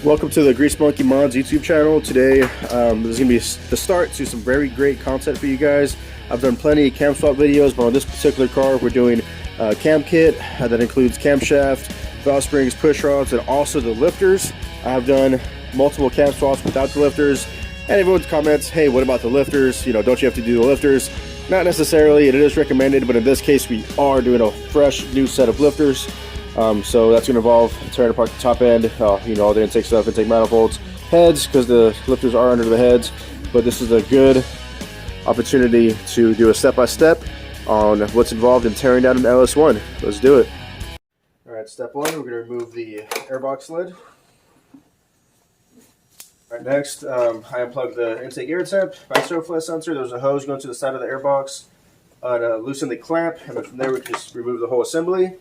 Welcome to the Grease Monkey Mods YouTube channel. Today, this is going to be the start to some very great content for you guys. I've done plenty of cam swap videos, but on this particular car, we're doing a cam kit that includes camshaft, valve springs, push rods, and also the lifters. I have done multiple cam swaps without the lifters, and everyone comments, hey, what about the lifters? You know, don't you have to do the lifters? Not necessarily, it is recommended, but in this case, we are doing a fresh new set of lifters. So that's going to involve tearing apart the top end, you know, all the intake stuff, intake manifolds, heads, because the lifters are under the heads. But this is a good opportunity to do a step-by-step on what's involved in tearing down an LS1. Let's do it. Alright, step one, we're going to remove the airbox lid. Alright, next, I unplugged the intake air temp flow sensor. There's a hose going to the side of the airbox. Loosen the clamp, and then from there we can just remove the whole assembly.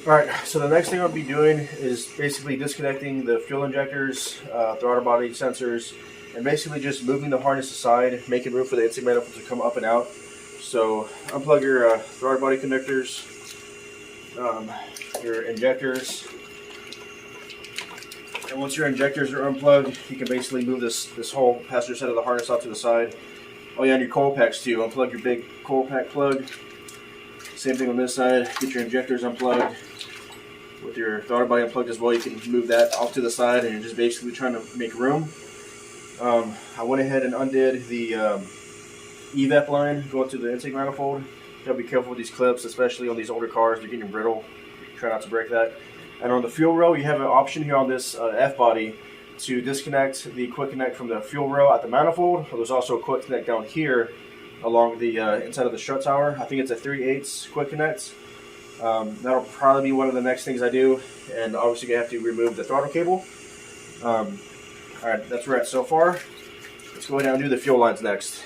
Alright, so the next thing I'll be doing is basically disconnecting the fuel injectors, throttle body sensors, and basically just moving the harness aside, making room for the intake manifold to come up and out. So unplug your throttle body connectors, your injectors, and once your injectors are unplugged, you can basically move this whole passenger side of the harness off to the side. Oh yeah, and your coil packs too. Unplug your big coil pack plug. Same thing on this side, get your injectors unplugged. With your throttle body unplugged as well, you can move that off to the side, and you're just basically trying to make room. I went ahead and undid the evap line going to the intake manifold. You gotta be careful with these clips, especially on these older cars, they're getting brittle. Try not to break that. And on the fuel row, you have an option here on this F-body to disconnect the quick connect from the fuel row at the manifold. There's also a quick connect down here along the inside of the strut tower. I think it's a 3/8 quick connect. That'll probably be one of the next things I do, and obviously you have to remove the throttle cable. Alright, that's where we're at so far. Let's go down and do the fuel lines next.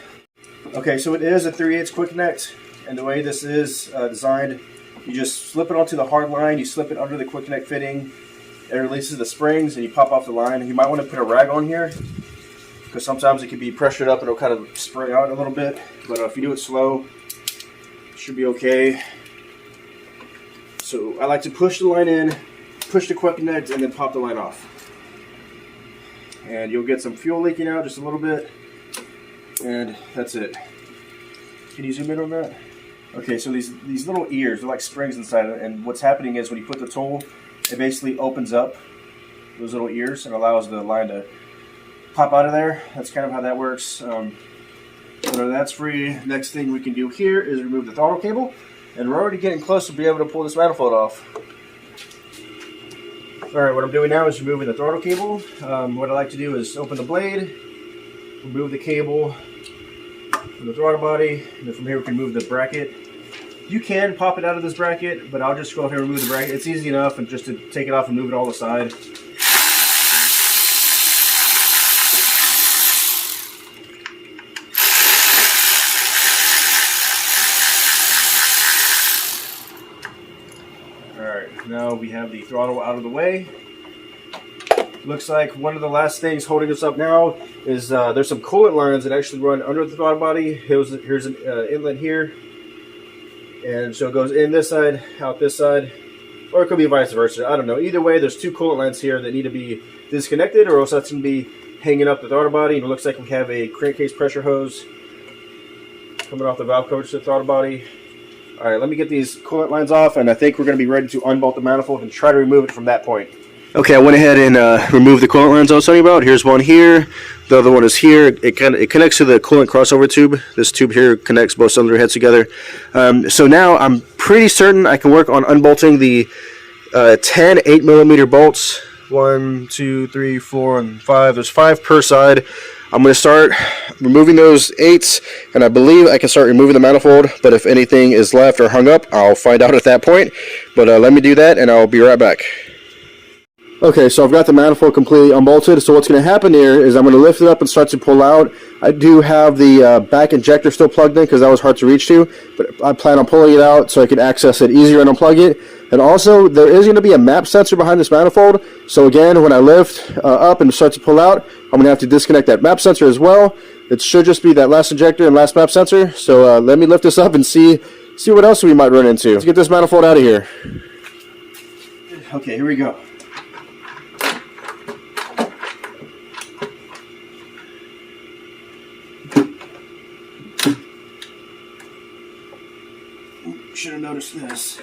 Okay, so it is a 3/8 quick connect, and the way this is designed, you just slip it onto the hard line, you slip it under the quick connect fitting, it releases the springs, and you pop off the line. You might want to put a rag on here, because sometimes it can be pressured up and it'll kind of spray out a little bit. But if you do it slow, it should be okay. So I like to push the line in, push the quick connect, and then pop the line off. And you'll get some fuel leaking out just a little bit. And that's it. Can you zoom in on that? Okay, so these little ears, they're like springs inside of it. And what's happening is when you put the tool, it basically opens up those little ears and allows the line to pop out of there. That's kind of how that works. So that's free. Next thing we can do here is remove the throttle cable, and we're already getting close to be able to pull this manifold off. Alright, what I'm doing now is removing the throttle cable. What I like to do is open the blade, remove the cable from the throttle body, and then from here we can move the bracket. You can pop it out of this bracket, but I'll just go ahead and remove the bracket. It's easy enough, and just to take it off and move it all aside. Now we have the throttle out of the way. Looks like one of the last things holding us up now is there's some coolant lines that actually run under the throttle body. Here's an inlet here, and so it goes in this side, out this side, or it could be vice versa. I don't know. Either way, there's two coolant lines here that need to be disconnected, or else that's going to be hanging up the throttle body. And it looks like we have a crankcase pressure hose coming off the valve coverage to the throttle body. Alright, let me get these coolant lines off, and I think we're going to be ready to unbolt the manifold and try to remove it from that point. Okay, I went ahead and removed the coolant lines I was talking about. Here's one here, the other one is here. It connects to the coolant crossover tube. This tube here connects both cylinder heads together. So now I'm pretty certain I can work on unbolting the 10 8mm bolts. 1, 2, 3, 4, and 5. There's 5 per side. I'm going to start removing those 8s, and I believe I can start removing the manifold, but if anything is left or hung up, I'll find out at that point. But let me do that, and I'll be right back. Okay, so I've got the manifold completely unbolted, so what's going to happen here is I'm going to lift it up and start to pull out. I do have the back injector still plugged in because that was hard to reach to, but I plan on pulling it out so I can access it easier and unplug it. And also, there is going to be a map sensor behind this manifold. So again, when I lift up and start to pull out, I'm going to have to disconnect that map sensor as well. It should just be that last injector and last map sensor. So let me lift this up and see what else we might run into. Let's get this manifold out of here. Okay, here we go. Should have noticed this.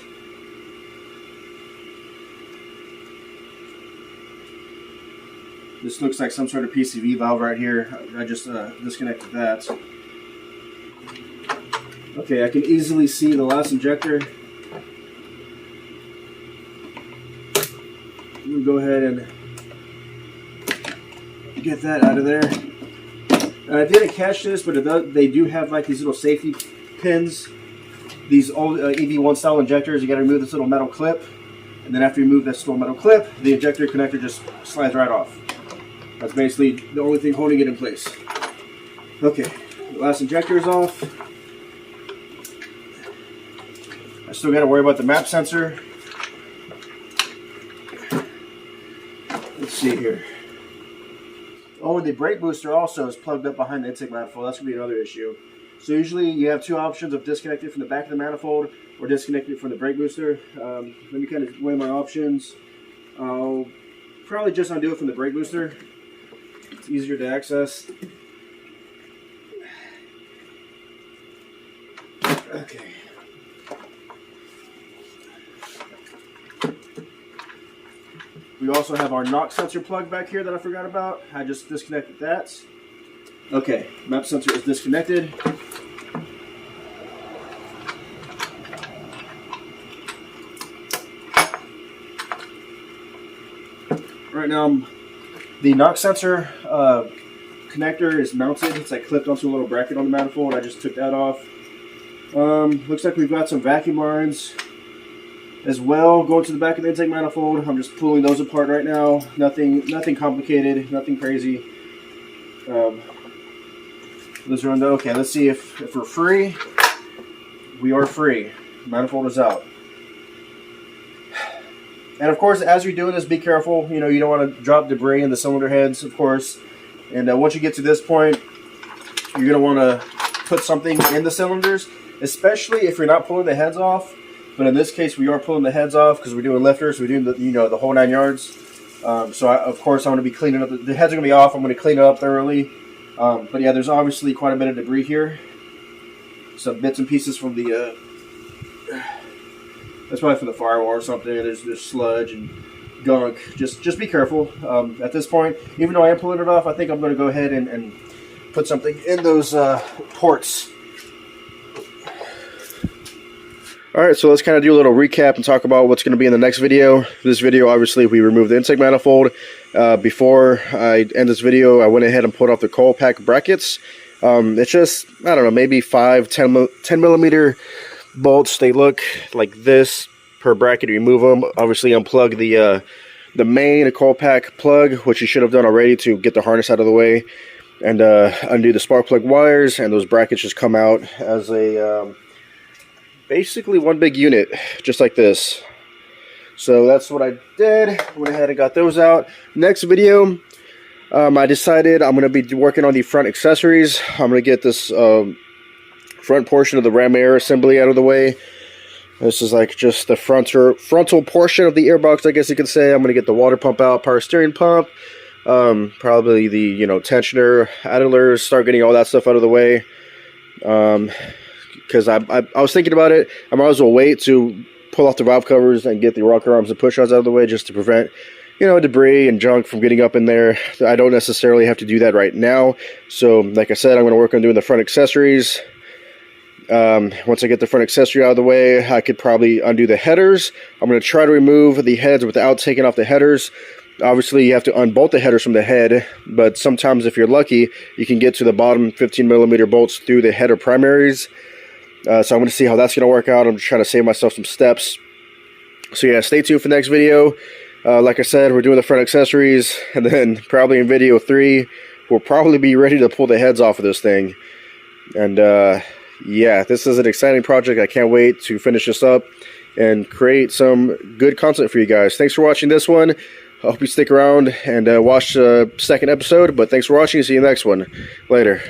This looks like some sort of PCV valve right here. I just disconnected that. Okay, I can easily see the last injector. We'll go ahead and get that out of there. And I didn't catch this, but they do have like these little safety pins. These old EV1 style injectors, you got to remove this little metal clip. And then after you remove this little metal clip, the injector connector just slides right off. That's basically the only thing holding it in place. Okay, the last injector is off. I still got to worry about the map sensor. Let's see here. Oh, and the brake booster also is plugged up behind the intake manifold. That's going to be another issue. So usually you have two options of disconnecting from the back of the manifold or disconnecting from the brake booster. Let me kind of weigh my options. I'll probably just undo it from the brake booster. It's easier to access. Okay. We also have our knock sensor plug back here that I forgot about. I just disconnected that. Okay, map sensor is disconnected. Right now, the knock sensor connector is mounted. It's like clipped onto a little bracket on the manifold. I just took that off. Looks like we've got some vacuum lines as well going to the back of the intake manifold. I'm just pulling those apart right now. Nothing complicated, nothing crazy. Those are undone. Okay, let's see if we're free. We are free. Manifold is out. And of course, as you're doing this, be careful. You know, you don't want to drop debris in the cylinder heads, of course. And once you get to this point, you're going to want to put something in the cylinders, especially if you're not pulling the heads off. But in this case, we are pulling the heads off because we're doing lifters. We're doing the whole 9 yards. So of course, I'm going to be cleaning up. The heads are going to be off. I'm going to clean it up thoroughly. But yeah, there's obviously quite a bit of debris here. Some bits and pieces from the. That's probably from the firewall or something. There's sludge and gunk. Just be careful. At this point, even though I am pulling it off, I think I'm going to go ahead and put something in those ports. Alright, so let's kind of do a little recap and talk about what's going to be in the next video. This video, obviously, we removed the intake manifold. Before I end this video, I went ahead and pulled off the coil pack brackets. It's just, I don't know, maybe 10 millimeter bolts. They look like this per bracket. You remove them. Obviously, unplug the main coil pack plug, which you should have done already to get the harness out of the way, and undo the spark plug wires, and those brackets just come out as a basically one big unit, just like this. So that's what I did. Went ahead and got those out. Next video, I decided I'm going to be working on the front accessories. I'm going to get this front portion of the ram air assembly out of the way. This is like just the frontal portion of the airbox, I guess you could say. I'm going to get the water pump out, power steering pump, probably the tensioner, idlers, start getting all that stuff out of the way. Because I was thinking about it, I might as well wait to pull off the valve covers and get the rocker arms and push rods out of the way, just to prevent debris and junk from getting up in there. I don't necessarily have to do that right now. So like I said, I'm going to work on doing the front accessories. Once I get the front accessory out of the way, I could probably undo the headers. I'm going to try to remove the heads without taking off the headers. Obviously, you have to unbolt the headers from the head, but sometimes if you're lucky, you can get to the bottom 15 millimeter bolts through the header primaries. So I'm going to see how that's going to work out. I'm just trying to save myself some steps. So yeah, stay tuned for the next video. Like I said, we're doing the front accessories, and then probably in video 3, we'll probably be ready to pull the heads off of this thing. And yeah, this is an exciting project. I can't wait to finish this up and create some good content for you guys. Thanks for watching this one. I hope you stick around and watch the second episode, but thanks for watching. See you in the next one. Later.